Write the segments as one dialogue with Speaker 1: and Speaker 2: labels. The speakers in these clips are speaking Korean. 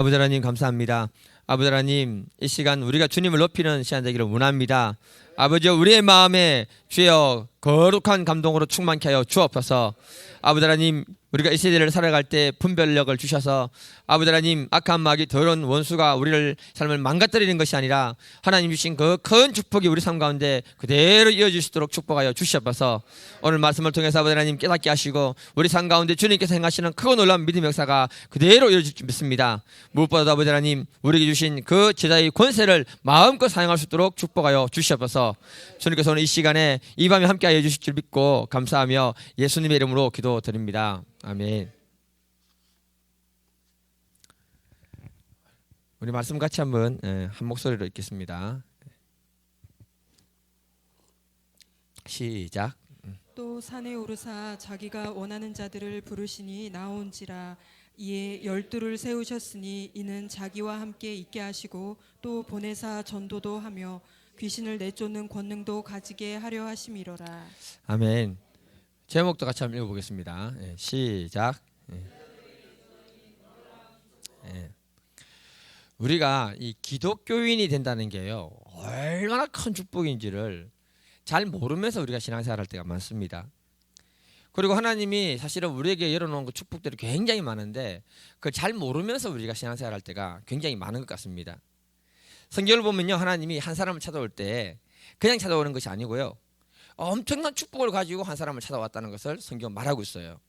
Speaker 1: 아버지 하나님 감사합니다. 아버지 하나님, 이 시간 우리가 주님을 높이는 시간 되기를 원합니다. 아버지여, 우리의 마음에 주여 거룩한 감동으로 충만케 하여 주옵소서. 아버지 하나님, 우리가 이 세대를 살아갈 때 분별력을 주셔서 아버지 하나님, 악한 마귀 더러운 원수가 우리를 삶을 망가뜨리는 것이 아니라 하나님 주신 그 큰 축복이 우리 삶 가운데 그대로 이어질 수 있도록 축복하여 주시옵소서. 오늘 말씀을 통해서 아버지 하나님 깨닫게 하시고 우리 삶 가운데 주님께서 행하시는 크고 놀라운 믿음의 역사가 그대로 이어질 줄 믿습니다. 무엇보다도 아버지 하나님, 우리에게 주신 그 제자의 권세를 마음껏 사용할 수 있도록 축복하여 주시옵소서. 주님께서 오늘 이 시간에 이 밤에 함께하여 주실 줄 믿고 감사하며 예수님의 이름으로 기도드립니다. 아멘. 우리 말씀 같이 한번 한 목소리로 읽겠습니다. 시작.
Speaker 2: 또 산에 오르사 자기가 원하는 자들을 부르시니 나온지라. 이에 12를 세우셨으니 이는 자기와 함께 있게 하시고 또 보내사 전도도 하며 귀신을 내쫓는 권능도 가지게 하려 하심이로라.
Speaker 1: 아멘. 제목도 같이 한번 읽어보겠습니다. 시작. 우리가 이 기독교인이 된다는 게요, 얼마나 큰 축복인지를 잘 모르면서 우리가 신앙생활할 때가 많습니다. 그리고 하나님이 사실은 우리에게 열어놓은 그 축복들이 굉장히 많은데 그걸 잘 모르면서 우리가 신앙생활할 때가 굉장히 많은 것 같습니다. 성경을 보면요, 하나님이 한 사람을 찾아올 때 그냥 찾아오는 것이 아니고요, 엄청난 축복을 가지고 한 사람을 찾아왔다는 것을 성경은 말하고 있어요.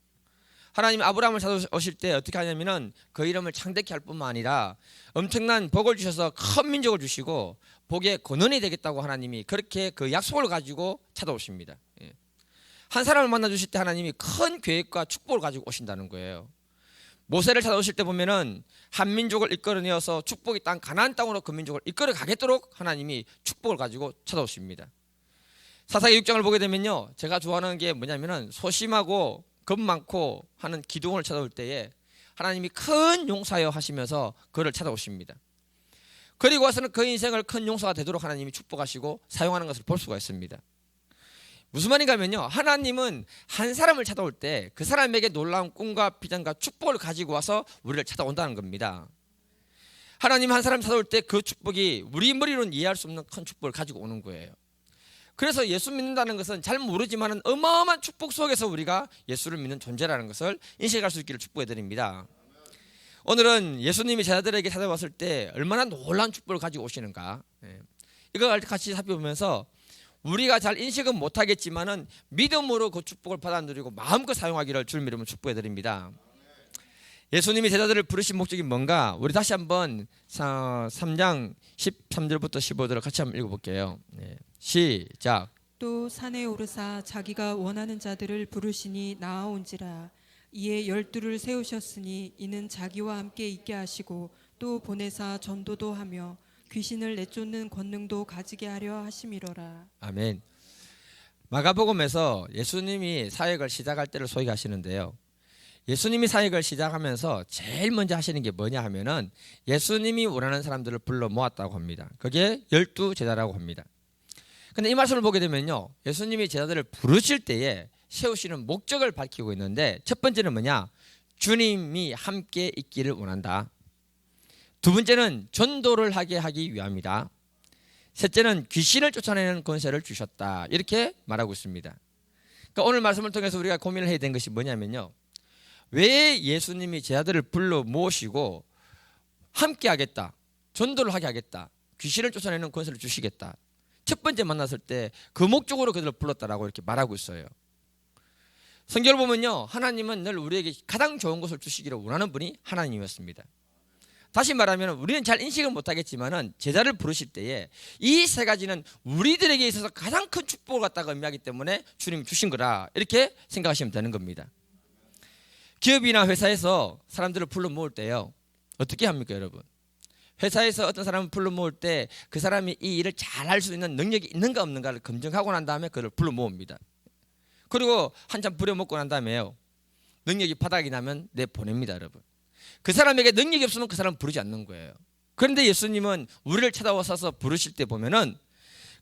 Speaker 1: 하나님이 아브라함을 찾아오실 때 어떻게 하냐면은 그 이름을 창대케 할 뿐만 아니라 엄청난 복을 주셔서 큰 민족을 주시고 복의 근원이 되겠다고 하나님이 그렇게 그 약속을 가지고 찾아오십니다. 한 사람을 만나 주실 때 하나님이 큰 계획과 축복을 가지고 오신다는 거예요. 모세를 찾아오실 때 보면은 한 민족을 이끌어내어서 축복의 땅 가나안 땅으로 그 민족을 이끌어 가겠도록 하나님이 축복을 가지고 찾아오십니다. 사사기 6장을 보게 되면요, 제가 좋아하는 게 뭐냐면은 소심하고 겁 많고 하는 기도원을 찾아올 때에 하나님이 큰 용사여 하시면서 그를 찾아오십니다. 그리고 와서는 그 인생을 큰 용사가 되도록 하나님이 축복하시고 사용하는 것을 볼 수가 있습니다. 무슨 말인가 하면요, 하나님은 한 사람을 찾아올 때 그 사람에게 놀라운 꿈과 비전과 축복을 가지고 와서 우리를 찾아온다는 겁니다. 하나님 한 사람 찾아올 때 그 축복이 우리 머리로는 이해할 수 없는 큰 축복을 가지고 오는 거예요. 그래서 예수 믿는다는 것은 잘 모르지만 어마어마한 축복 속에서 우리가 예수를 믿는 존재라는 것을 인식할 수 있기를 축복해 드립니다. 오늘은 예수님이 제자들에게 찾아왔을 때 얼마나 놀라운 축복을 가지고 오시는가, 이걸 같이 살펴보면서 우리가 잘 인식은 못하겠지만은 믿음으로 그 축복을 받아 누리고 마음껏 사용하기를 주님 이름으로 축복해 드립니다. 예수님이 제자들을 부르신 목적이 뭔가, 우리 다시 한번 3장 13절부터 15절을 같이 한번 읽어볼게요. 시작.
Speaker 2: 또 산에 오르사 자기가 원하는 자들을 부르시니 나아온지라. 이에 12를 세우셨으니 이는 자기와 함께 있게 하시고 또 보내사 전도도 하며 귀신을 내쫓는 권능도 가지게 하려 하심이로라.
Speaker 1: 아멘. 마가복음에서 예수님이 사역을 시작할 때를 소개하시는데요, 예수님이 사역을 시작하면서 제일 먼저 하시는 게 뭐냐 하면은 예수님이 원하는 사람들을 불러 모았다고 합니다. 그게 12 제자라고 합니다. 근데 이 말씀을 보게 되면요, 예수님이 제자들을 부르실 때에 세우시는 목적을 밝히고 있는데, 첫 번째는 뭐냐, 주님이 함께 있기를 원한다. 두 번째는 전도를 하게 하기 위함이다. 셋째는 귀신을 쫓아내는 권세를 주셨다. 이렇게 말하고 있습니다. 그러니까 오늘 말씀을 통해서 우리가 고민을 해야 되는 것이 뭐냐면요, 왜 예수님이 제자들을 불러 모시고 함께 하겠다, 전도를 하게 하겠다, 귀신을 쫓아내는 권세를 주시겠다, 첫 번째 만났을 때 그 목적으로 그들을 불렀다라고 이렇게 말하고 있어요. 성경을 보면요, 하나님은 늘 우리에게 가장 좋은 것을 주시기를 원하는 분이 하나님이었습니다. 다시 말하면 우리는 잘 인식을 못하겠지만은 제자를 부르실 때에 이 세 가지는 우리들에게 있어서 가장 큰 축복을 갖다가 의미하기 때문에 주님이 주신 거라, 이렇게 생각하시면 되는 겁니다. 기업이나 회사에서 사람들을 불러 모을 때요, 어떻게 합니까 여러분? 회사에서 어떤 사람을 불러 모을 때 그 사람이 이 일을 잘 할 수 있는 능력이 있는가 없는가를 검증하고 난 다음에 그를 불러 모읍니다. 그리고 한참 부려먹고 난 다음에요, 능력이 바닥이 나면 내보냅니다. 여러분, 그 사람에게 능력이 없으면 그 사람 부르지 않는 거예요. 그런데 예수님은 우리를 찾아와서 부르실 때 보면은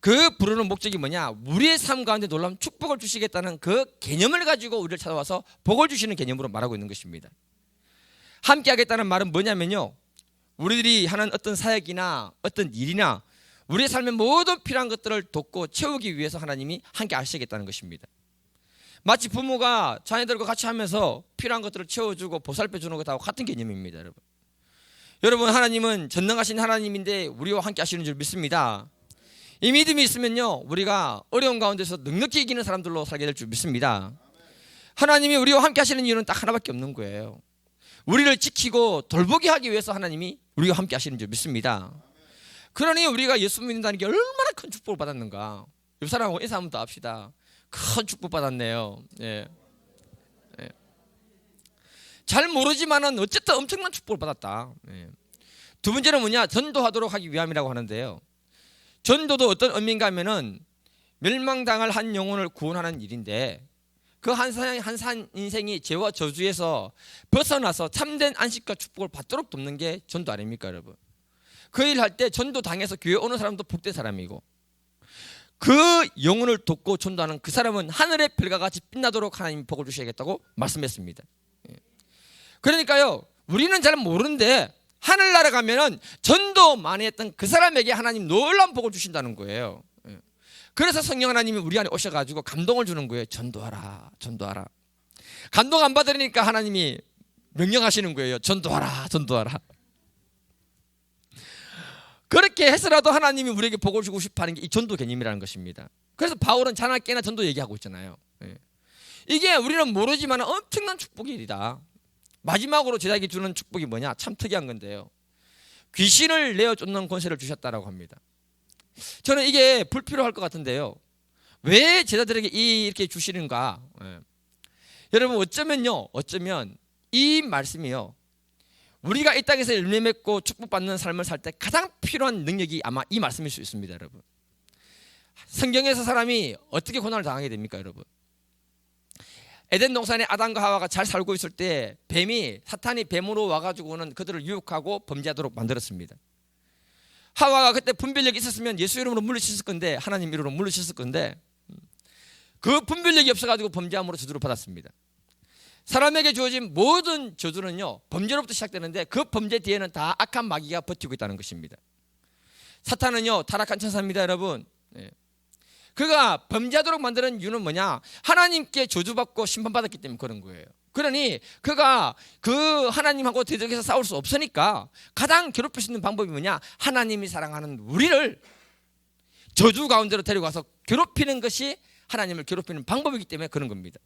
Speaker 1: 그 부르는 목적이 뭐냐, 우리의 삶 가운데 놀라운 축복을 주시겠다는 그 개념을 가지고 우리를 찾아와서 복을 주시는 개념으로 말하고 있는 것입니다. 함께 하겠다는 말은 뭐냐면요, 우리들이 하는 어떤 사역이나 어떤 일이나 우리의 삶의 모든 필요한 것들을 돕고 채우기 위해서 하나님이 함께 하시겠다는 것입니다. 마치 부모가 자녀들과 같이 하면서 필요한 것들을 채워주고 보살펴주는 것하고 같은 개념입니다. 여러분 하나님은 전능하신 하나님인데 우리와 함께 하시는 줄 믿습니다. 이 믿음이 있으면요 우리가 어려운 가운데서 넉넉히 이기는 사람들로 살게 될 줄 믿습니다. 하나님이 우리와 함께 하시는 이유는 딱 하나밖에 없는 거예요. 우리를 지키고 돌보게 하기 위해서 하나님이 우리와 함께 하시는 줄 믿습니다. 그러니 우리가 예수 믿는다는 게 얼마나 큰 축복을 받았는가. 옆 사람하고 인사 한번 더 합시다. 큰 축복 받았네요. 예. 예. 잘 모르지만은 어쨌든 엄청난 축복을 받았다. 예. 두 번째는 뭐냐? 전도하도록 하기 위함이라고 하는데요. 전도도 어떤 의미인가 하면은 멸망당할 한 영혼을 구원하는 일인데 그 한 산 인생이 죄와 저주에서 벗어나서 참된 안식과 축복을 받도록 돕는 게 전도 아닙니까 여러분? 그 일 할 때 전도 당해서 교회 오는 사람도 복된 사람이고 그 영혼을 돕고 전도하는 그 사람은 하늘의 별과 같이 빛나도록 하나님이 복을 주셔야겠다고 말씀했습니다. 그러니까요 우리는 잘 모르는데 하늘나라 가면은 전도 많이 했던 그 사람에게 하나님 놀라운 복을 주신다는 거예요. 그래서 성령 하나님이 우리 안에 오셔가지고 감동을 주는 거예요. 전도하라, 전도하라. 감동 안 받으니까 하나님이 명령하시는 거예요. 전도하라, 전도하라. 그렇게 해서라도 하나님이 우리에게 복을 주고 싶어하는 게 이 전도 개념이라는 것입니다. 그래서 바울은 자나깨나 전도 얘기하고 있잖아요. 이게 우리는 모르지만 엄청난 축복의 일이다. 마지막으로 제자에게 주는 축복이 뭐냐? 참 특이한 건데요. 귀신을 내어 쫓는 권세를 주셨다라고 합니다. 저는 이게 불필요할 것 같은데요. 왜 제자들에게 이렇게 주시는가? 여러분 어쩌면 이 말씀이요. 우리가 이 땅에서 열매 맺고 축복받는 삶을 살 때 가장 필요한 능력이 아마 이 말씀일 수 있습니다, 여러분. 성경에서 사람이 어떻게 고난을 당하게 됩니까, 여러분? 에덴 동산에 아담과 하와가 잘 살고 있을 때 사탄이 뱀으로 와가지고는 그들을 유혹하고 범죄하도록 만들었습니다. 하와가 그때 분별력이 있었으면 예수 이름으로 물리쳤을 건데 하나님 이름으로 물리쳤을 건데 그 분별력이 없어가지고 범죄함으로 저주를 받았습니다. 사람에게 주어진 모든 저주는요 범죄로부터 시작되는데 그 범죄 뒤에는 다 악한 마귀가 버티고 있다는 것입니다. 사탄은요 타락한 천사입니다, 여러분. 그가 범죄하도록 만드는 이유는 뭐냐? 하나님께 저주받고 심판받았기 때문에 그런 거예요. 그러니 그가 그 하나님하고 대적해서 싸울 수 없으니까 가장 괴롭힐 수 있는 방법이 뭐냐? 하나님이 사랑하는 우리를 저주 가운데로 데려가서 괴롭히는 것이 하나님을 괴롭히는 방법이기 때문에 그런 겁니다.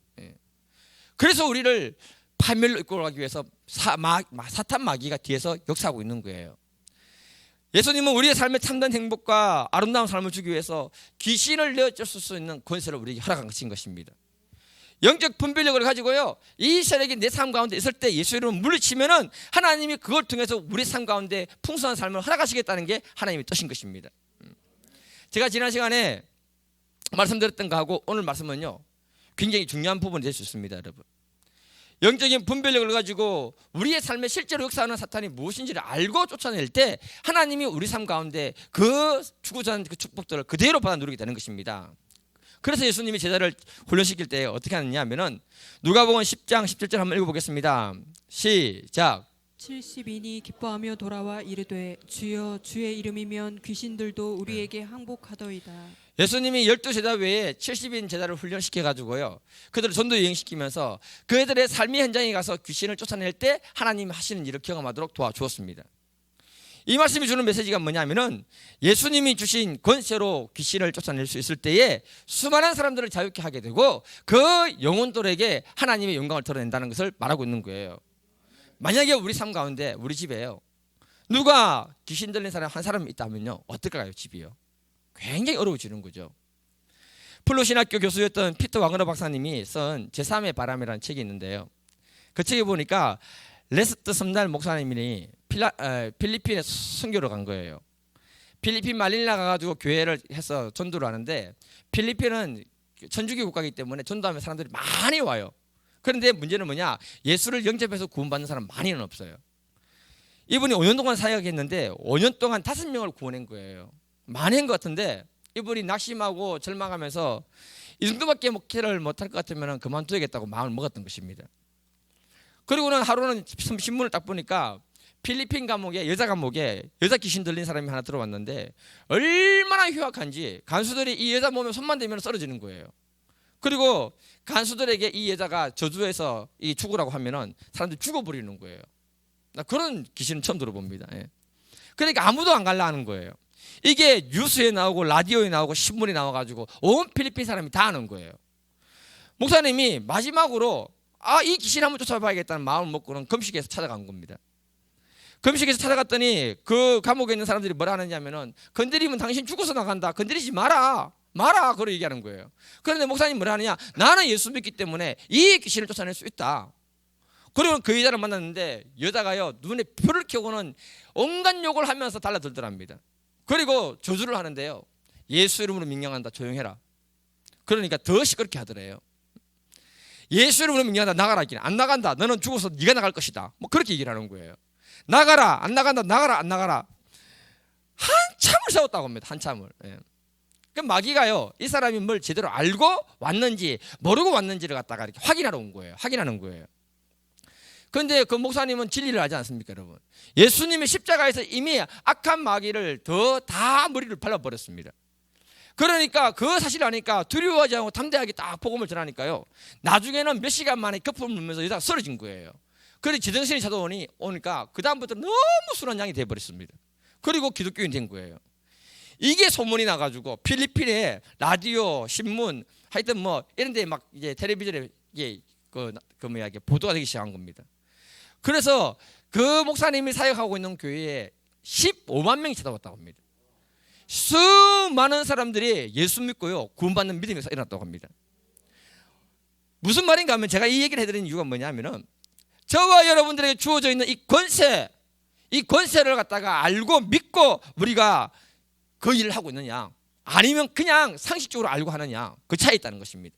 Speaker 1: 그래서 우리를 파멸로 이끌어 가기 위해서 사탄 마귀가 뒤에서 역사하고 있는 거예요. 예수님은 우리의 삶의 참된 행복과 아름다운 삶을 주기 위해서 귀신을 내어쫓을 수 있는 권세를 우리에게 허락하신 것입니다. 영적 분별력을 가지고요 이 세력이 내 삶 가운데 있을 때 예수 이름을 물리치면은 하나님이 그걸 통해서 우리 삶 가운데 풍성한 삶을 허락하시겠다는 게 하나님의 뜻인 것입니다. 제가 지난 시간에 말씀드렸던 거하고 오늘 말씀은요 굉장히 중요한 부분이 될 수 있습니다, 여러분. 영적인 분별력을 가지고 우리의 삶에 실제로 역사하는 사탄이 무엇인지를 알고 쫓아낼 때 하나님이 우리 삶 가운데 그 주고자 하는 그 축복들을 그대로 받아 누리게 되는 것입니다. 그래서 예수님이 제자를 훈련시킬 때 어떻게 하느냐 하면은 누가복음 10장 17절 한번 읽어보겠습니다. 시작.
Speaker 2: 70인이 기뻐하며 돌아와 이르되 주여 주의 이름이면 귀신들도 우리에게 항복하더이다.
Speaker 1: 예수님이 12제자 외에 70인 제자를 훈련시켜가지고요 그들을 전도 여행시키면서 그들의 삶의 현장에 가서 귀신을 쫓아낼 때 하나님이 하시는 일을 경험하도록 도와주었습니다. 이 말씀이 주는 메시지가 뭐냐면은 예수님이 주신 권세로 귀신을 쫓아낼 수 있을 때에 수많은 사람들을 자유케 하게 되고 그 영혼들에게 하나님의 영광을 드러낸다는 것을 말하고 있는 거예요. 만약에 우리 삶 가운데 우리 집에요 누가 귀신 들린 사람 한 사람 있다면요 어떨까요? 집이요 굉장히 어려워지는 거죠. 플로신학교 교수였던 피터 와그너 박사님이 쓴 제3의 바람이라는 책이 있는데요 그 책에 보니까 레스트 섬날 목사님이 필리핀에 선교를 간 거예요. 필리핀 말릴라 가가지고 교회를 해서 전도를 하는데 필리핀은 천주교 국가이기 때문에 전도하면 사람들이 많이 와요. 그런데 문제는 뭐냐? 예수를 영접해서 구원받는 사람 많이는 없어요. 이분이 5년 동안 사역했는데 5년 동안 5명을 구원한 거예요. 많이 한 것 같은데 이분이 낙심하고 절망하면서 이 정도밖에 목회를 못할 것 같으면 그만둬야겠다고 마음을 먹었던 것입니다. 그리고는 하루는 신문을 딱 보니까 필리핀 감옥에 여자 귀신 들린 사람이 하나 들어왔는데 얼마나 흉악한지 간수들이 이 여자 몸에 손만 대면 쓰러지는 거예요. 그리고 간수들에게 이 여자가 저주해서 이 죽으라고 하면은 사람들이 죽어버리는 거예요. 나 그런 귀신은 처음 들어봅니다. 예. 그러니까 아무도 안 갈라 하는 거예요. 이게 뉴스에 나오고 라디오에 나오고 신문에 나와가지고 온 필리핀 사람이 다 아는 거예요. 목사님이 마지막으로 이 귀신 한번 쫓아봐야겠다는 마음을 먹고는 금식에서 찾아간 겁니다. 금식에서 찾아갔더니 그 감옥에 있는 사람들이 뭐라 하느냐면은 건드리면 당신 죽어서 나간다. 건드리지 마라. 그렇게 얘기하는 거예요. 그런데 목사님 뭐라 하느냐? 나는 예수 믿기 때문에 이 귀신을 쫓아낼 수 있다. 그리고 그 여자를 만났는데 여자가요 눈에 불을 켜고는 온갖 욕을 하면서 달라들더랍니다. 그리고 저주를 하는데요. 예수 이름으로 명령한다. 조용해라. 그러니까 더 시끄럽게 하더래요. 예수 이름으로 명령한다. 나가라. 안 나간다. 너는 죽어서 네가 나갈 것이다. 뭐 그렇게 얘기를 하는 거예요. 나가라. 안 나간다. 나가라. 안 나가라. 한참을 싸웠다고 합니다. 한참을. 예. 그 마귀가요 이 사람이 뭘 제대로 알고 왔는지 모르고 왔는지를 갖다가 이렇게 확인하는 거예요. 그런데 그 목사님은 진리를 알지 않습니까, 여러분? 예수님의 십자가에서 이미 악한 마귀를 다 머리를 발라버렸습니다. 그러니까 그 사실을 아니까 두려워하지 않고 담대하게 딱 복음을 전하니까요. 나중에는 몇 시간 만에 거품을 물면서 여자가 쓰러진 거예요. 그래서 제정신이 찾아오니까 그 다음부터 너무 순한 양이 돼버렸습니다. 그리고 기독교인 된 거예요. 이게 소문이 나가지고 필리핀에 라디오, 신문, 하여튼 뭐 이런데 막 이제 텔레비전에 이게 이게 보도가 되기 시작한 겁니다. 그래서 그 목사님이 사역하고 있는 교회에 15만 명이 찾아왔다고 합니다. 수많은 사람들이 예수 믿고요 구원받는 믿음에서 일어났다고 합니다. 무슨 말인가 하면 제가 이 얘기를 해드리는 이유가 뭐냐면은 저와 여러분들에게 주어져 있는 이 권세를 갖다가 알고 믿고 우리가 그 일을 하고 있느냐 아니면 그냥 상식적으로 알고 하느냐 그 차이에 있다는 것입니다.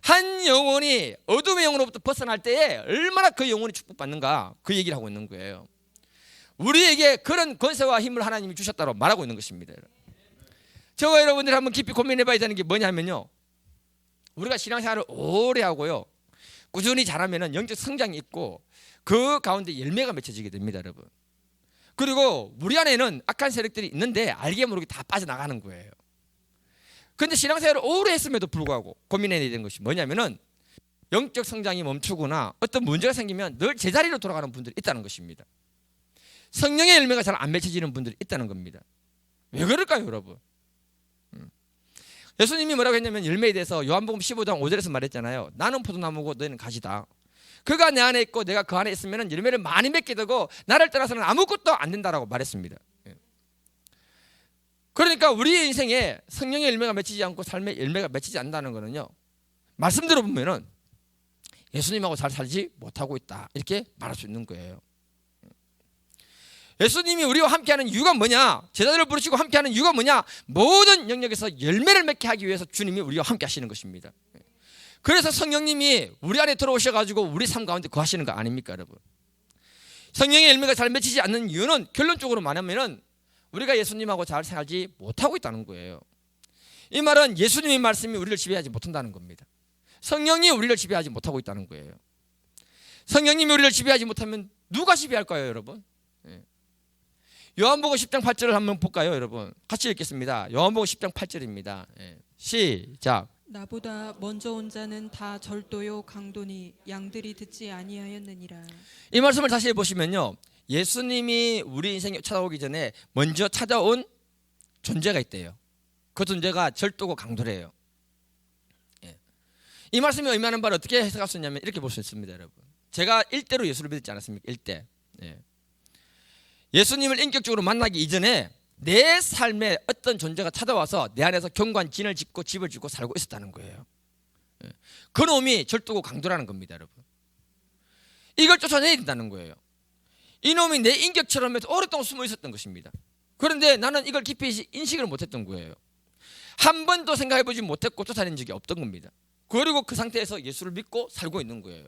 Speaker 1: 한 영혼이 어둠의 영혼으로부터 벗어날 때에 얼마나 그 영혼이 축복받는가 그 얘기를 하고 있는 거예요. 우리에게 그런 권세와 힘을 하나님이 주셨다고 말하고 있는 것입니다. 저와 여러분들이 한번 깊이 고민해 봐야 되는 게 뭐냐면요, 우리가 신앙생활을 오래 하고요 꾸준히 잘하면 영적 성장이 있고 그 가운데 열매가 맺혀지게 됩니다, 여러분. 그리고 우리 안에는 악한 세력들이 있는데 알게 모르게 다 빠져나가는 거예요. 그런데 신앙생활을 오래 했음에도 불구하고 고민해야 되는 것이 뭐냐면은 영적 성장이 멈추거나 어떤 문제가 생기면 늘 제자리로 돌아가는 분들이 있다는 것입니다. 성령의 열매가 잘 안 맺혀지는 분들이 있다는 겁니다. 왜 그럴까요, 여러분? 예수님이 뭐라고 했냐면 열매에 대해서 요한복음 15장 5절에서 말했잖아요. 나는 포도나무고 너희는 가지다. 그가 내 안에 있고 내가 그 안에 있으면 열매를 많이 맺게 되고 나를 떠나서는 아무것도 안 된다라고 말했습니다. 그러니까 우리의 인생에 성령의 열매가 맺히지 않고 삶의 열매가 맺히지 않는다는 거는요, 말씀 들어보면은 예수님하고 잘 살지 못하고 있다 이렇게 말할 수 있는 거예요. 예수님이 우리와 함께하는 이유가 뭐냐, 제자들을 부르시고 함께하는 이유가 뭐냐, 모든 영역에서 열매를 맺게 하기 위해서 주님이 우리와 함께 하시는 것입니다. 그래서 성령님이 우리 안에 들어오셔가지고 우리 삶 가운데 거하시는 거 아닙니까, 여러분? 성령의 열매가 잘 맺히지 않는 이유는 결론적으로 말하면은 우리가 예수님하고 잘 살지 못하고 있다는 거예요. 이 말은 예수님의 말씀이 우리를 지배하지 못한다는 겁니다. 성령이 우리를 지배하지 못하고 있다는 거예요. 성령님이 우리를 지배하지 못하면 누가 지배할까요, 여러분? 요한복음 10장 8절을 한번 볼까요, 여러분? 같이 읽겠습니다. 요한복음 10장 8절입니다. 시작.
Speaker 2: 나보다 먼저 온 자는 다 절도요 강도니 양들이 듣지 아니하였느니라.
Speaker 1: 이 말씀을 다시 보시면요, 예수님이 우리 인생에 찾아오기 전에 먼저 찾아온 존재가 있대요. 그 존재가 절도고 강도래요. 이 말씀이 의미하는 바를 어떻게 해석할 수 있냐면 이렇게 볼 수 있습니다, 여러분. 제가 일대로 예수를 믿지 않았습니까? 일대. 예수님을 인격적으로 만나기 이전에 내 삶에 어떤 존재가 찾아와서 내 안에서 경관, 진을 짓고 집을 짓고 살고 있었다는 거예요. 그 놈이 절도고 강도라는 겁니다, 여러분. 이걸 쫓아내야 된다는 거예요. 이 놈이 내 인격처럼 해서 오랫동안 숨어 있었던 것입니다. 그런데 나는 이걸 깊이 인식을 못했던 거예요. 한 번도 생각해보지 못했고 쫓아낸 적이 없던 겁니다. 그리고 그 상태에서 예수를 믿고 살고 있는 거예요.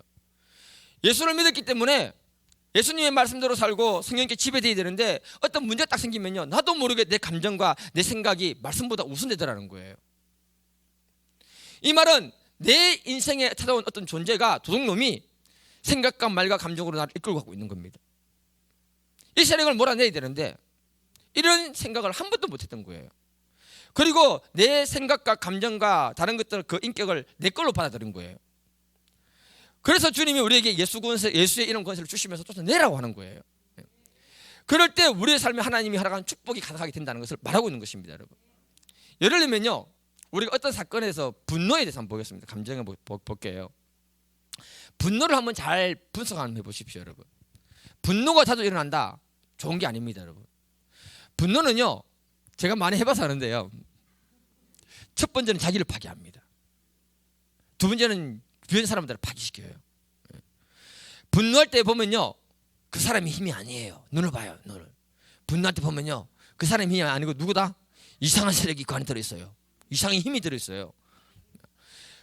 Speaker 1: 예수를 믿었기 때문에 예수님의 말씀대로 살고 성령께 지배되어야 되는데 어떤 문제가 딱 생기면요, 나도 모르게 내 감정과 내 생각이 말씀보다 우선되더라는 거예요. 이 말은 내 인생에 찾아온 어떤 존재가 도둑놈이 생각과 말과 감정으로 나를 이끌고 가고 있는 겁니다. 이 세력을 몰아내야 되는데 이런 생각을 한 번도 못했던 거예요. 그리고 내 생각과 감정과 다른 것들 그 인격을 내 걸로 받아들인 거예요. 그래서 주님이 우리에게 예수의 이런 권세를 주시면서 쫓아내라고 하는 거예요. 그럴 때 우리의 삶에 하나님이 허락한 축복이 가득하게 된다는 것을 말하고 있는 것입니다, 여러분. 예를 들면요, 우리가 어떤 사건에서 분노에 대해서 한번 보겠습니다. 감정을 볼게요. 분노를 한번 잘 분석 한번 해보십시오, 여러분. 분노가 자주 일어난다, 좋은 게 아닙니다, 여러분. 분노는요, 제가 많이 해봐서 아는데요, 첫 번째는 자기를 파괴합니다. 두 번째는 주변 사람들을 파괴시켜요. 분노할 때 보면요, 그 사람이 힘이 아니에요. 눈을 봐요, 눈을. 분노할 때 보면요, 그 사람이 힘이 아니고 누구다? 이상한 세력이 그 안에 들어있어요. 이상한 힘이 들어있어요.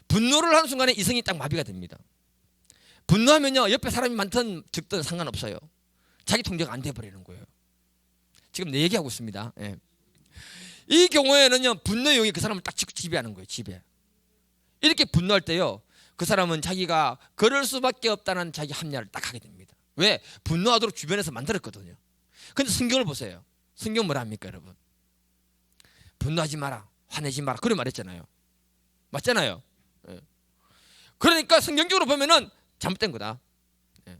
Speaker 1: 분노를 하는 순간에 이성이 딱 마비가 됩니다. 분노하면요, 옆에 사람이 많든 적든 상관없어요. 자기 통제가 안 돼버리는 거예요. 지금 내 얘기하고 있습니다. 예. 이 경우에는요, 분노의 영이 그 사람을 딱 지배하는 거예요. 지배. 이렇게 분노할 때요, 그 사람은 자기가 그럴 수밖에 없다는 자기 합리화를 딱 하게 됩니다. 왜? 분노하도록 주변에서 만들었거든요. 근데 성경을 보세요. 성경 뭐라 합니까, 여러분? 분노하지 마라, 화내지 마라, 그런 말했잖아요. 맞잖아요. 예. 그러니까 성경적으로 보면은 잘못된 거다. 예.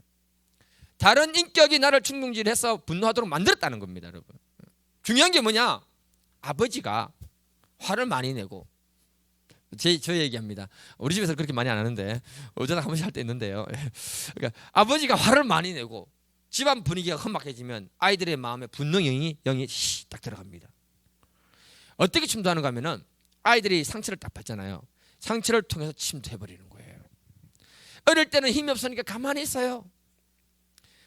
Speaker 1: 다른 인격이 나를 충동질해서 분노하도록 만들었다는 겁니다, 여러분. 중요한 게 뭐냐? 아버지가 화를 많이 내고, 저 얘기합니다. 우리 집에서 그렇게 많이 안 하는데 어쩌다 한 번씩 할 때 있는데요. 그러니까 아버지가 화를 많이 내고 집안 분위기가 험악해지면 아이들의 마음에 분노 영이 딱 들어갑니다. 어떻게 침투하는가 하면은 아이들이 상처를 딱 받잖아요. 상처를 통해서 침투해버리는 거예요. 어릴 때는 힘이 없으니까 가만히 있어요.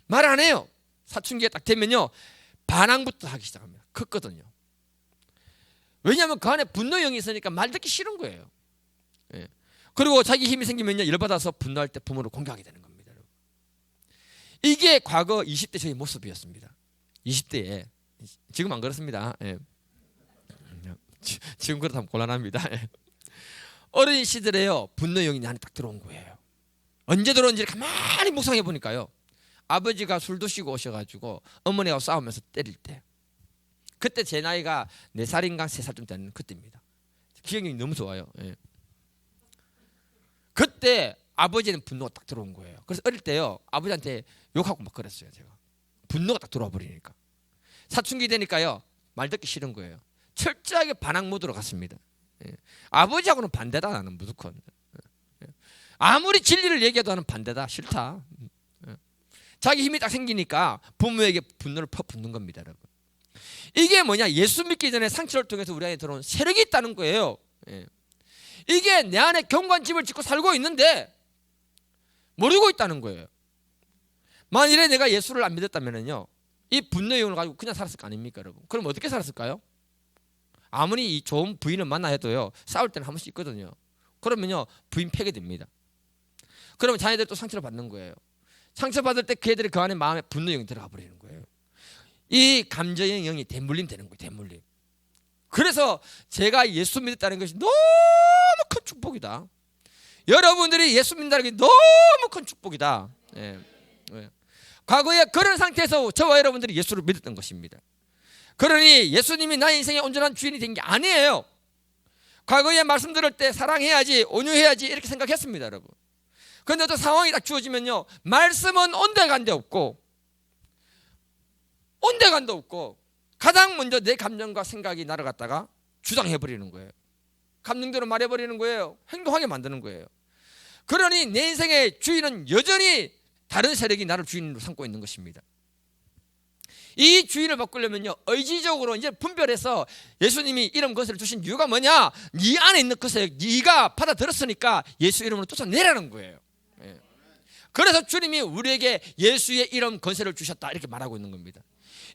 Speaker 1: 말 안 해요. 사춘기가 딱 되면요, 반항부터 하기 시작합니다. 컸거든요. 왜냐하면 그 안에 분노 영이 있으니까 말 듣기 싫은 거예요. 예. 그리고 자기 힘이 생기면요, 열받아서 분노할 때 부모를 공격하게 되는 겁니다. 여러분. 이게 과거 20대 저의 모습이었습니다. 20대에. 지금 안 그렇습니다. 예. 지금 그렇다면 곤란합니다. 예. 어린 시절에요, 분노 영이 내 안에 딱 들어온 거예요. 언제 들어온지 가만히 묵상해 보니까요, 아버지가 술 드시고 오셔가지고 어머니하고 싸우면서 때릴 때, 그때 제 나이가 4살인가 3살쯤 되는 그때입니다. 기억력이 너무 좋아요. 예. 그때 아버지는 분노가 딱 들어온 거예요. 그래서 어릴 때요, 아버지한테 욕하고 막 그랬어요. 제가 분노가 딱 들어와 버리니까. 사춘기 되니까요, 말 듣기 싫은 거예요. 철저하게 반항 모드로 갔습니다. 예. 아버지하고는 반대다, 나는 무조건. 예. 아무리 진리를 얘기해도 나는 반대다, 싫다. 예. 자기 힘이 딱 생기니까 부모에게 분노를 퍼붓는 겁니다, 여러분. 이게 뭐냐? 예수 믿기 전에 상처를 통해서 우리 안에 들어온 세력이 있다는 거예요. 예. 이게 내 안에 경관집을 짓고 살고 있는데 모르고 있다는 거예요. 만일에 내가 예수를 안 믿었다면요, 이 분노의 영을 가지고 그냥 살았을 거 아닙니까, 여러분? 그럼 어떻게 살았을까요? 아무리 이 좋은 부인을 만나 해도요, 싸울 때는 한 번씩 있거든요. 그러면요, 부인 폐기됩니다. 그러면 자녀들이 또 상처를 받는 거예요. 상처받을 때 그 애들이 그 안에 마음에 분노의 영이 들어가 버리는 거예요. 이 감정의 영이 대물림 되는 거예요. 대물림. 그래서 제가 예수 믿었다는 것이 너무 큰 축복이다. 여러분들이 예수 믿는다는 게 너무 큰 축복이다. 예. 예. 과거에 그런 상태에서 저와 여러분들이 예수를 믿었던 것입니다. 그러니 예수님이 나의 인생의 온전한 주인이 된 게 아니에요. 과거에 말씀 들을 때 사랑해야지, 온유해야지 이렇게 생각했습니다, 여러분. 그런데 또 상황이 딱 주어지면요, 말씀은 온데간데 없고 온데간도 없고 가장 먼저 내 감정과 생각이 나를 갖다가 주장해버리는 거예요. 감정대로 말해버리는 거예요. 행동하게 만드는 거예요. 그러니 내 인생의 주인은 여전히 다른 세력이 나를 주인으로 삼고 있는 것입니다. 이 주인을 바꾸려면요, 의지적으로 이제 분별해서 예수님이 이런 것을 주신 이유가 뭐냐? 네 안에 있는 것을 네가 받아들였으니까 예수 이름으로 쫓아내라는 거예요. 예. 그래서 주님이 우리에게 예수의 이름 권세를 주셨다 이렇게 말하고 있는 겁니다.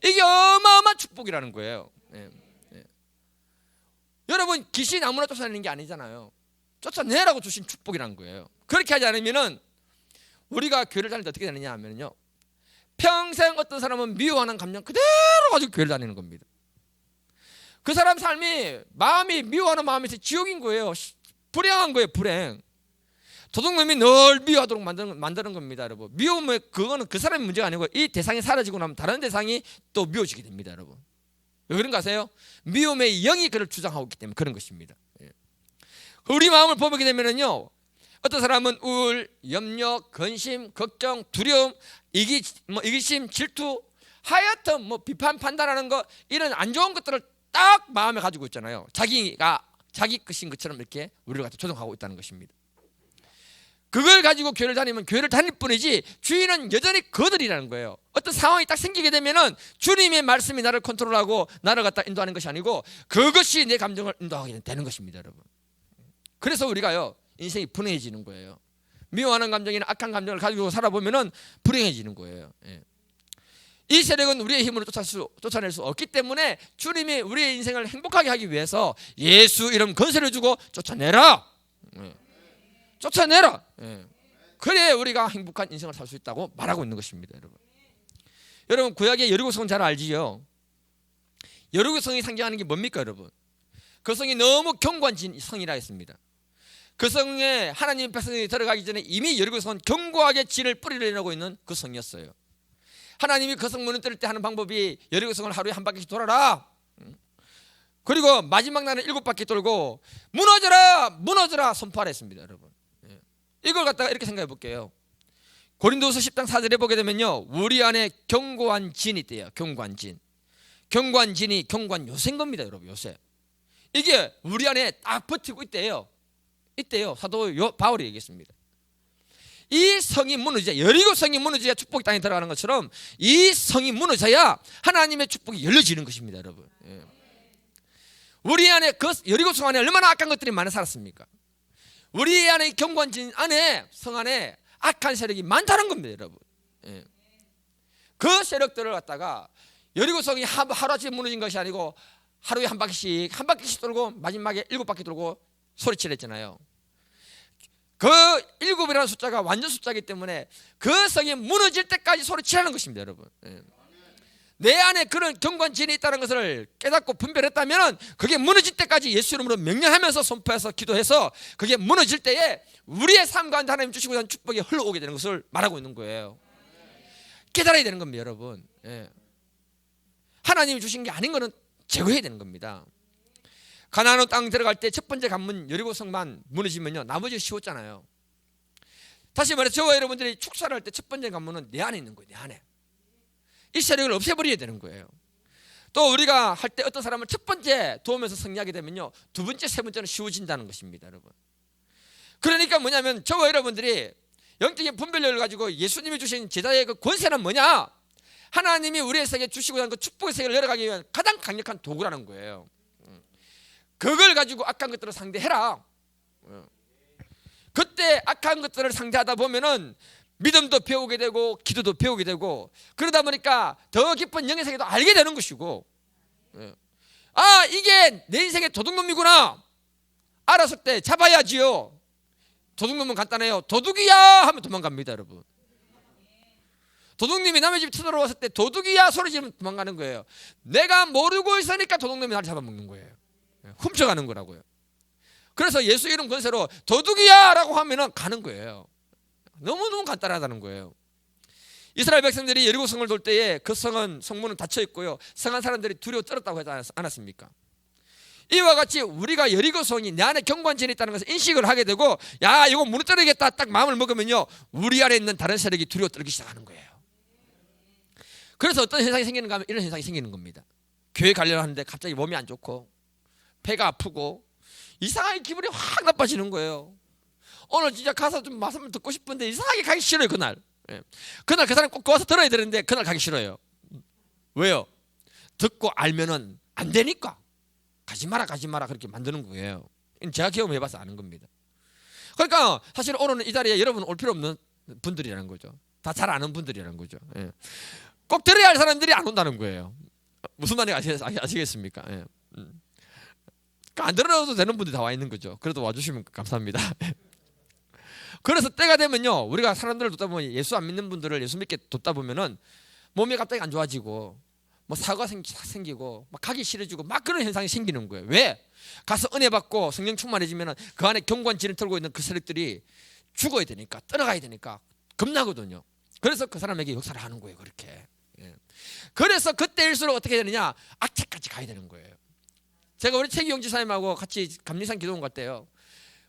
Speaker 1: 이게 어마어마한 축복이라는 거예요. 예. 예. 여러분, 귀신 아무나 쫓아내는 게 아니잖아요. 쫓아내라고 주신 축복이라는 거예요. 그렇게 하지 않으면은 우리가 교회를 다닐 때 어떻게 되느냐 하면요, 평생 어떤 사람은 미워하는 감정 그대로 가지고 교회를 다니는 겁니다. 그 사람 삶이 마음이 미워하는 마음이 지옥인 거예요. 불행한 거예요, 불행. 도둑놈이 늘 미워하도록 만드는 겁니다, 여러분. 미움은 그거는 그 사람의 문제가 아니고 이 대상이 사라지고 나면 다른 대상이 또 미워지게 됩니다, 여러분. 왜 그런가 아세요? 미움의 영이 그를 주장하고 있기 때문에 그런 것입니다. 우리 마음을 보게 되면은요, 어떤 사람은 우울, 염려, 근심, 걱정, 두려움, 이기심, 질투, 하여튼 비판, 판단하는 거, 이런 안 좋은 것들을 딱 마음에 가지고 있잖아요. 자기 것인 것처럼 이렇게 우리를 갖다 조종하고 있다는 것입니다. 그걸 가지고 교회를 다니면 교회를 다닐 뿐이지 주인은 여전히 그들이라는 거예요. 어떤 상황이 딱 생기게 되면은 주님의 말씀이 나를 컨트롤하고 나를 갖다 인도하는 것이 아니고 그것이 내 감정을 인도하게 되는 것입니다, 여러분. 그래서 우리가요, 인생이 불행해지는 거예요. 미워하는 감정이나 악한 감정을 가지고 살아보면은 불행해지는 거예요. 이 세력은 우리의 힘으로 쫓아낼 수 없기 때문에 주님이 우리의 인생을 행복하게 하기 위해서 예수 이름 건세를 주고 쫓아내라. 쫓아내라. 그래야 우리가 행복한 인생을 살 수 있다고 말하고 있는 것입니다, 여러분. 여러분, 구약의 여리고성 잘 알지요? 여리고성이 상징하는 게 뭡니까, 여러분? 그 성이 너무 견고한 성이라 했습니다. 그 성에 하나님 백성이 들어가기 전에 이미 여리고성은 견고하게 진을 뿌리를 내놓고 있는 그 성이었어요. 하나님이 그 성 문을 뚫을 때 하는 방법이 여리고성을 하루에 한 바퀴씩 돌아라. 그리고 마지막 날은 7바퀴 돌고 무너져라 선포하라 했습니다, 여러분. 이걸 갖다가 이렇게 생각해 볼게요. 고린도서 10장 4절에 보게 되면요, 우리 안에 견고한 진이 있대요. 견고한 진이 견고한 요새인 겁니다, 여러분. 요새 이게 우리 안에 딱 버티고 있대요. 사도 바울이 얘기했습니다. 이 성이 무너져야, 여리고 성이 무너져야 축복의 땅에 들어가는 것처럼 이 성이 무너져야 하나님의 축복이 열려지는 것입니다, 여러분. 우리 안에 그 여리고 성 안에 얼마나 악한 것들이 많이 살았습니까? 우리 안에 견고한 진 안에, 성 안에 악한 세력이 많다는 겁니다, 여러분. 그 세력들을 갖다가 여리고 성이 하루아침에 무너진 것이 아니고 하루에 한 바퀴씩 돌고 마지막에 7바퀴 돌고 소리치랬잖아요. 그 7이라는 숫자가 완전 숫자이기 때문에 그 성이 무너질 때까지 소리치라는 것입니다, 여러분. 내 안에 그런 견고한 진이 있다는 것을 깨닫고 분별했다면 그게 무너질 때까지 예수 이름으로 명령하면서 선포해서 기도해서 그게 무너질 때에 우리의 삶 가운데 하나님 주시고 있는 축복이 흘러오게 되는 것을 말하고 있는 거예요. 깨달아야 되는 겁니다, 여러분. 하나님이 주신 게 아닌 거는 제거해야 되는 겁니다. 가나안 땅 들어갈 때 첫 번째 관문 여리고성만 무너지면요, 나머지 쉬웠잖아요. 다시 말해서 저와 여러분들이 축사를 할 때 첫 번째 관문은 내 안에 있는 거예요. 내 안에 이 세력을 없애버려야 되는 거예요. 또 우리가 할 때 어떤 사람을 첫 번째 도우면서 승리하게 되면요, 두 번째, 세 번째는 쉬워진다는 것입니다, 여러분. 그러니까 뭐냐면 저와 여러분들이 영적인 분별력을 가지고 예수님이 주신 제자의 그 권세는 뭐냐? 하나님이 우리에게 주시고 있는 그 축복의 세계를 열어가기 위한 가장 강력한 도구라는 거예요. 그걸 가지고 악한 것들을 상대해라. 그때 악한 것들을 상대하다 보면은 믿음도 배우게 되고 기도도 배우게 되고 그러다 보니까 더 깊은 영의 세계도 알게 되는 것이고, 아, 이게 내 인생의 도둑놈이구나 알았을 때 잡아야지요. 도둑놈은 간단해요. 도둑이야 하면 도망갑니다, 여러분. 도둑님이 남의 집 쳐들어왔을 때 도둑이야 소리 지르면 도망가는 거예요. 내가 모르고 있으니까 도둑놈이 나를 잡아먹는 거예요. 훔쳐가는 거라고요. 그래서 예수 이름 권세로 도둑이야 라고 하면은 가는 거예요. 너무너무 간단하다는 거예요. 이스라엘 백성들이 여리고성을 돌 때에 그 성문은 닫혀 있고요, 성한 사람들이 두려워 떨었다고 하지 않았습니까? 이와 같이 우리가 여리고성이 내 안에 견고한 진이 있다는 것을 인식을 하게 되고, 야, 이거 무너뜨리겠다 딱 마음을 먹으면요, 우리 안에 있는 다른 세력이 두려워 떨기 시작하는 거예요. 그래서 어떤 현상이 생기는가 하면 이런 현상이 생기는 겁니다. 교회 가려고 하는데 갑자기 몸이 안 좋고 배가 아프고 이상하게 기분이 확 나빠지는 거예요. 오늘 진짜 가서 좀 말씀을 듣고 싶은데 이상하게 가기 싫어요. 그날 그 사람 꼭 와서 들어야 되는데 그날 가기 싫어요. 왜요? 듣고 알면은 안 되니까 가지 마라 그렇게 만드는 거예요. 제가 경험해봐서 아는 겁니다. 그러니까 사실 오늘은 이 자리에 여러분 올 필요 없는 분들이라는 거죠. 다 잘 아는 분들이라는 거죠. 꼭 들어야 할 사람들이 안 온다는 거예요. 무슨 말인지 아시겠습니까? 안 들어도 되는 분들이 다 와 있는 거죠. 그래도 와주시면 감사합니다. 그래서 때가 되면요, 우리가 사람들을 돕다 보면 예수 안 믿는 분들을 예수 믿게 돕다 보면은 몸이 갑자기 안 좋아지고 뭐 사고가 생기고 막 가기 싫어지고 막 그런 현상이 생기는 거예요. 왜? 가서 은혜 받고 성령 충만해지면은 그 안에 견고한 진을 털고 있는 그 세력들이 죽어야 되니까, 떠나가야 되니까 겁나거든요. 그래서 그 사람에게 역사를 하는 거예요. 그렇게. 예. 그래서 그때일수록 어떻게 되느냐, 악택까지 가야 되는 거예요. 제가 우리 최기용 지사님하고 같이 감리산 기도원 갈 때요,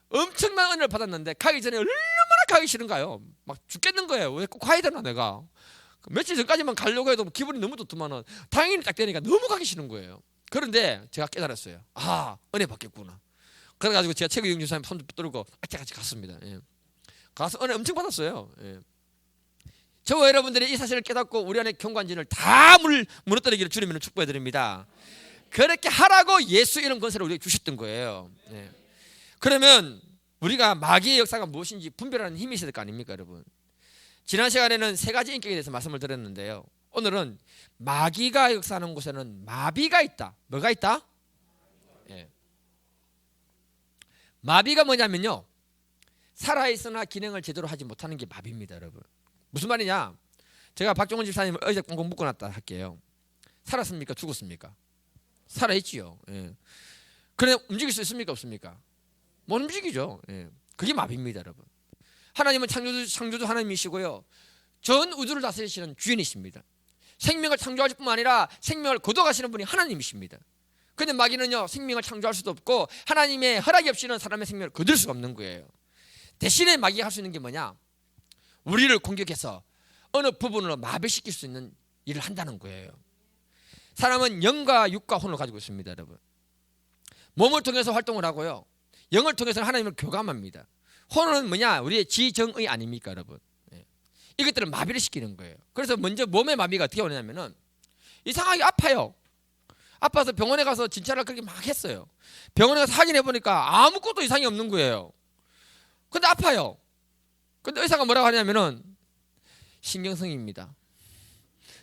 Speaker 1: 엄청난 은혜를 받았는데 가기 전에 얼마나 가기 싫은가요. 막 죽겠는 거예요. 왜 꼭 가야 되나 내가. 며칠 전까지만 가려고 해도 기분이 너무 좋더만은 당연히 딱 되니까 너무 가기 싫은 거예요. 그런데 제가 깨달았어요. 아, 은혜 받겠구나. 그래가지고 제가 최기용 지사님 손 붙들고 악택같이 갔습니다. 예. 가서 은혜 엄청 받았어요. 예. 저와 여러분들이 이 사실을 깨닫고 우리 안에 경관진을 다 무너뜨리기를 주님을 축복해 드립니다. 그렇게 하라고 예수 이런 권세를 우리에게 주셨던 거예요. 네. 그러면 우리가 마귀의 역사가 무엇인지 분별하는 힘이 있어야 될 거 아닙니까, 여러분? 지난 시간에는 세 가지 인격에 대해서 말씀을 드렸는데요. 오늘은 마귀가 역사하는 곳에는 마비가 있다. 뭐가 있다? 네. 마비가 뭐냐면요, 살아있으나 기능을 제대로 하지 못하는 게 마비입니다, 여러분. 무슨 말이냐? 제가 박종원 집사님을 어제 꽁꽁 묶어놨다 할게요. 살았습니까? 죽었습니까? 살아있지요. 예. 그런데 움직일 수 있습니까? 없습니까? 못 움직이죠. 예. 그게 마비입니다, 여러분. 하나님은 창조주 하나님이시고요, 전 우주를 다스리시는 주인이십니다. 생명을 창조하실 뿐만 아니라 생명을 거둬가시는 분이 하나님이십니다. 그런데 마귀는요, 생명을 창조할 수도 없고 하나님의 허락이 없이는 사람의 생명을 거둘 수가 없는 거예요. 대신에 마귀가 할 수 있는 게 뭐냐? 우리를 공격해서 어느 부분으로 마비시킬 수 있는 일을 한다는 거예요. 사람은 영과 육과 혼을 가지고 있습니다, 여러분. 몸을 통해서 활동을 하고요, 영을 통해서는 하나님을 교감합니다. 혼은 뭐냐? 우리의 지정의 아닙니까, 여러분? 예. 이것들을 마비를 시키는 거예요. 그래서 먼저 몸의 마비가 어떻게 오냐면은 이상하게 아파요. 아파서 병원에 가서 진찰을 그렇게 막 했어요. 병원에 가서 확인해 보니까 아무것도 이상이 없는 거예요. 근데 아파요. 근데 의사가 뭐라고 하냐면은 신경성입니다.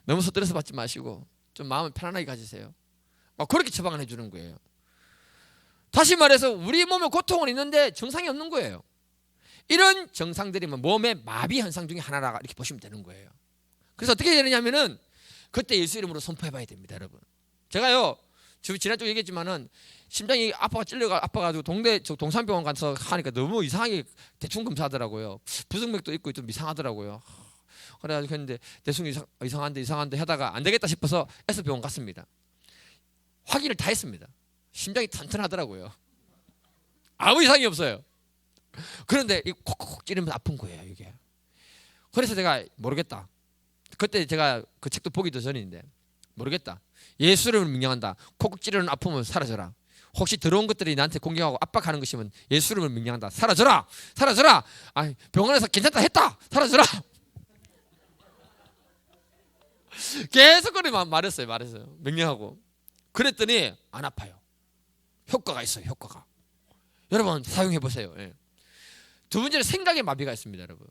Speaker 1: 너무 스트레스 받지 마시고 좀 마음을 편안하게 가지세요. 막 그렇게 처방을 해주는 거예요. 다시 말해서 우리 몸에 고통은 있는데 증상이 없는 거예요. 이런 증상들이 몸의 마비 현상 중에 하나라 이렇게 보시면 되는 거예요. 그래서 어떻게 되느냐면은 그때 예수 이름으로 선포해봐야 됩니다, 여러분. 제가요, 지난주 얘기했지만은 심장이 아파가지고 동산병원 가서 하니까 너무 이상하게 대충 검사하더라고요. 부정맥도 있고 좀 이상하더라고요. 그래가지고 했는데 대충 이상한데 하다가 안 되겠다 싶어서 S병원 갔습니다. 확인을 다 했습니다. 심장이 튼튼하더라고요. 아무 이상이 없어요. 그런데 이 콕콕 찌르면 아픈 거예요, 이게. 그래서 제가 모르겠다. 그때 제가 그 책도 보기도 전인데 모르겠다. 예수를 명령한다. 콕콕 찌르는 아픔은 사라져라. 혹시 들어온 것들이 나한테 공격하고 압박하는 것이면 예수를 명령한다. 사라져라. 사라져라. 아니, 병원에서 괜찮다 했다. 사라져라. 계속 그렇게 말했어요. 명령하고. 그랬더니 안 아파요. 효과가 있어요. 효과가. 여러분 사용해 보세요. 예. 두 번째는 생각의 마비가 있습니다, 여러분.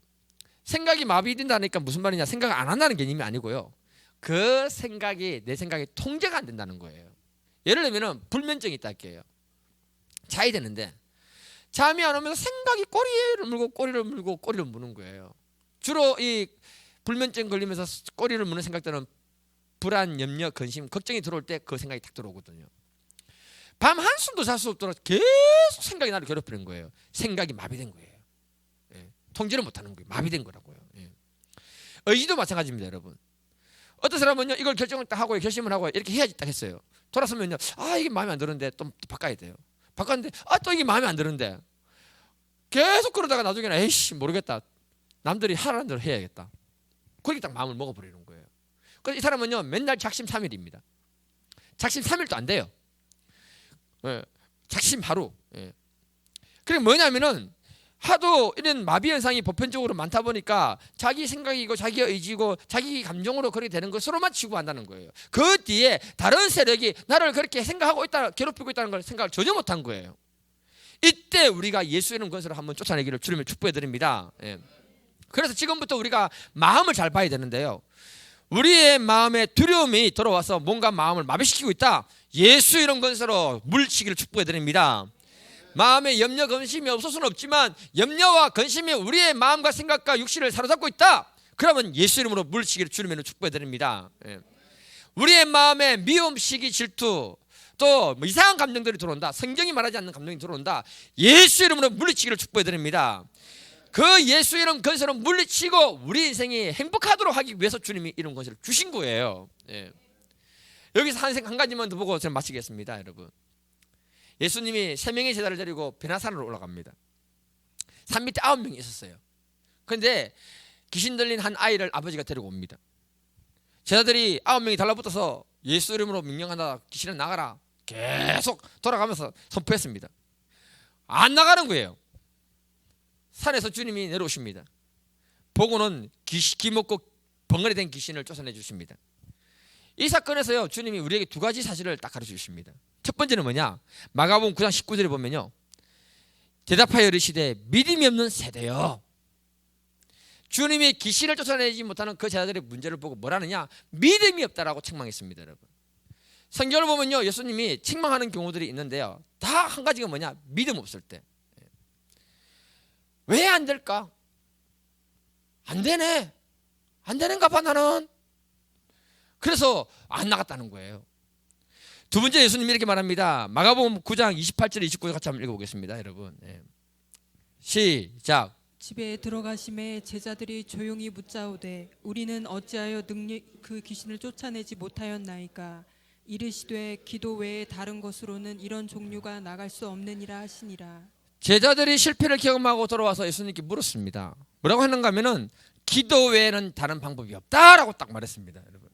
Speaker 1: 생각이 마비된다니까 무슨 말이냐? 생각을 안 한다는 개념이 아니고요, 그 생각이 내 생각이 통제가 안 된다는 거예요. 예를 들면 불면증이 있다 할게요. 자야 되는데 잠이 안 오면서 생각이 꼬리를 무는 거예요. 주로 이 불면증 걸리면서 꼬리를 무는 생각들은 불안, 염려, 근심, 걱정이 들어올 때 그 생각이 딱 들어오거든요. 밤 한숨도 잘 수 없도록 계속 생각이 나를 괴롭히는 거예요. 생각이 마비된 거예요. 예. 통제를 못하는 거예요. 마비된 거라고요. 예. 의지도 마찬가지입니다, 여러분. 어떤 사람은요, 이걸 결정을 딱 하고 결심을 하고 이렇게 해야지 딱 했어요. 돌아서면요, 이게 마음에 안 드는데 또 바꿔야 돼요. 바꿨는데 또 이게 마음에 안 드는데 계속 그러다가 나중에는 에이씨 모르겠다. 남들이 하라는 대로 해야겠다. 그렇게 딱 마음을 먹어버리는 거예요. 그래서 이 사람은요, 맨날 작심삼일입니다. 작심 3일도 안 돼요. 예, 작심 하루. 예. 그게 뭐냐면은 하도 이런 마비 현상이 보편적으로 많다 보니까 자기 생각이고 자기 의지고 자기 감정으로 그렇게 되는 것으로만 치부한다는 거예요. 그 뒤에 다른 세력이 나를 그렇게 생각하고 있다, 괴롭히고 있다는 걸 생각을 전혀 못한 거예요. 이때 우리가 예수 이름 권세로 한번 쫓아내기를 주님을 축복해 드립니다. 예. 그래서 지금부터 우리가 마음을 잘 봐야 되는데요, 우리의 마음에 두려움이 들어와서 뭔가 마음을 마비시키고 있다, 예수 이름 권세로 물리치기를 축복해 드립니다. 마음에 염려, 근심이 없을 수는 없지만 염려와 근심이 우리의 마음과 생각과 육신을 사로잡고 있다, 그러면 예수 이름으로 물리치기를 주님으로 축복해 드립니다. 예. 우리의 마음에 미움, 시기, 질투, 또 이상한 감정들이 들어온다, 성경이 말하지 않는 감정이 들어온다, 예수 이름으로 물리치기를 축복해 드립니다. 그 예수 이름 건설을 물리치고 우리 인생이 행복하도록 하기 위해서 주님이 이런 것을 주신 거예요. 예. 여기서 한 가지만 더 보고 저는 마치겠습니다, 여러분. 예수님이 3명의 제자를 데리고 베나산으로 올라갑니다. 산 밑에 9명이 있었어요. 그런데 귀신 들린 한 아이를 아버지가 데리고 옵니다. 제자들이 9명이 달라붙어서 예수 이름으로 명령한다, 귀신을 나가라, 계속 돌아가면서 선포했습니다. 안 나가는 거예요. 산에서 주님이 내려오십니다. 보고는 기먹고 벙어리 된 귀신을 쫓아내 주십니다. 이 사건에서요, 주님이 우리에게 2가지 사실을 딱 가르쳐 주십니다. 첫 번째는 뭐냐? 마가복음 9장 19절에 보면요, 대답하여 이르시되 믿음이 없는 세대요. 주님이 귀신을 쫓아내지 못하는 그 제자들의 문제를 보고 뭐라느냐? 믿음이 없다라고 책망했습니다, 여러분. 성경을 보면요, 예수님이 책망하는 경우들이 있는데요, 다 한 가지가 뭐냐? 믿음 없을 때. 왜 안 될까? 안 되네. 안 되는가 봐 나는. 그래서 안 나갔다는 거예요. 두 번째, 예수님이 이렇게 말합니다. 마가복음 9장 28절 29절 같이 한번 읽어보겠습니다, 여러분. 시작.
Speaker 2: 집에 들어가심에 제자들이 조용히 묻자오되 우리는 어찌하여 능히 그 귀신을 쫓아내지 못하였나이까? 이르시되 기도 외에 다른 것으로는 이런 종류가 나갈 수 없느니라 하시니라.
Speaker 1: 제자들이 실패를 경험하고 돌아와서 예수님께 물었습니다. 뭐라고 했는가 하면은 기도 외에는 다른 방법이 없다라고 딱 말했습니다, 여러분.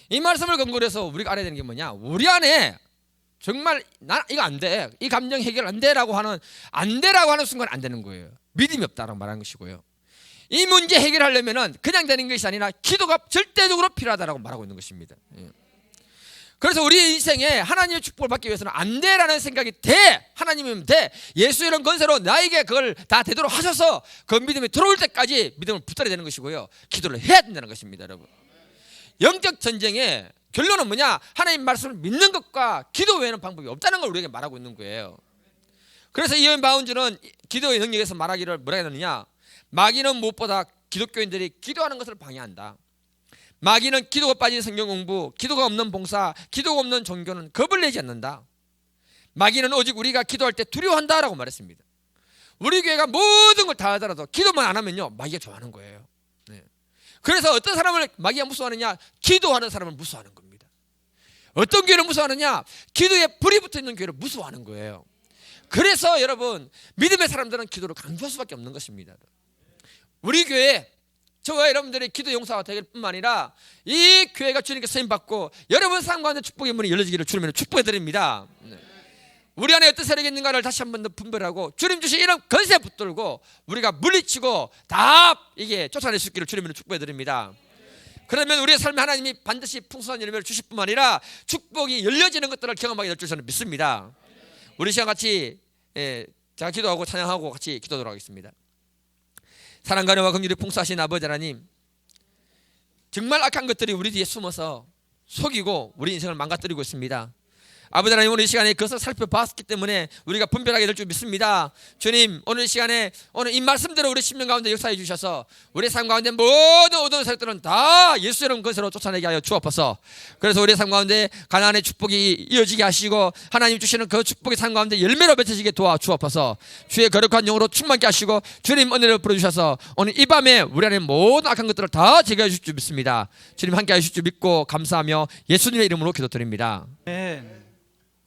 Speaker 1: 이 말씀을 근거로 해서 우리가 알아야 되는 게 뭐냐? 우리 안에 정말 나 이거 안 돼, 이 감정 해결 안 돼라고 하는, 안 돼라고 하는 순간 안 되는 거예요. 믿음이 없다라고 말하는 것이고요. 이 문제 해결하려면은 그냥 되는 것이 아니라 기도가 절대적으로 필요하다라고 말하고 있는 것입니다. 그래서 우리 인생에 하나님의 축복을 받기 위해서는 안 돼라는 생각이 돼, 하나님이면 돼, 예수 이름 건세로 나에게 그걸 다 되도록 하셔서 그 믿음이 들어올 때까지 믿음을 붙들어야 되는 것이고요, 기도를 해야 된다는 것입니다, 여러분. 영적 전쟁의 결론은 뭐냐? 하나님 말씀을 믿는 것과 기도 외에는 방법이 없다는 걸 우리에게 말하고 있는 거예요. 그래서 이어인 바운즈는 기도의 능력에서 말하기를 뭐라 했느냐? 마귀는 무엇보다 기독교인들이 기도하는 것을 방해한다. 마귀는 기도가 빠진 성경 공부, 기도가 없는 봉사, 기도가 없는 종교는 겁을 내지 않는다. 마귀는 오직 우리가 기도할 때 두려워한다라고 말했습니다. 우리 교회가 모든 걸 다 하더라도 기도만 안 하면요, 마귀가 좋아하는 거예요. 그래서 어떤 사람을 마귀가 무서워하느냐? 기도하는 사람을 무서워하는 겁니다. 어떤 교회를 무서워하느냐? 기도에 불이 붙어 있는 교회를 무서워하는 거예요. 그래서 여러분, 믿음의 사람들은 기도를 강조할 수밖에 없는 것입니다. 우리 교회, 저와 여러분들의 기도 용사가 되길 뿐만 아니라 이 교회가 주님께 쓰임받고 여러분 삶 가운데 축복의 문이 열려지기를 주님으로 축복해 드립니다. 우리 안에 어떤 세력이 있는가를 다시 한 번 더 분별하고 주님 주신 이런 건세 붙들고 우리가 물리치고 다 이게 쫓아낼 수 있기를 주님으로 축복해 드립니다. 그러면 우리의 삶에 하나님이 반드시 풍성한 열매를 주실 뿐만 아니라 축복이 열려지는 것들을 경험하게 될 줄 저는 믿습니다. 우리 시간 같이 제가 기도하고 찬양하고 같이 기도하도록 하겠습니다. 사랑과 은혜와 긍휼이 풍성하신 아버지 하나님, 정말 악한 것들이 우리 뒤에 숨어서 속이고 우리 인생을 망가뜨리고 있습니다. 아버지 하나님, 오늘 이 시간에 그것을 살펴봤기 때문에 우리가 분별하게 될 줄 믿습니다. 주님, 오늘 이 시간에 오늘 이 말씀대로 우리 심령 가운데 역사해 주셔서 우리 삶 가운데 모든 어두운 세력들은 다 예수 이름 것으로 쫓아내게 하여 주옵소서. 그래서 우리 삶 가운데 가나안의 축복이 이어지게 하시고 하나님 주시는 그 축복의 삶 가운데 열매로 맺혀지게 도와 주옵소서. 주의 거룩한 영으로 충만케 하시고 주님 은혜를 부어주셔서 오늘 이 밤에 우리 안에 모든 악한 것들을 다 제거해 주실 줄 믿습니다. 주님 함께 하실 줄 믿고 감사하며 예수님의 이름으로 기도드립니다.
Speaker 3: 아멘.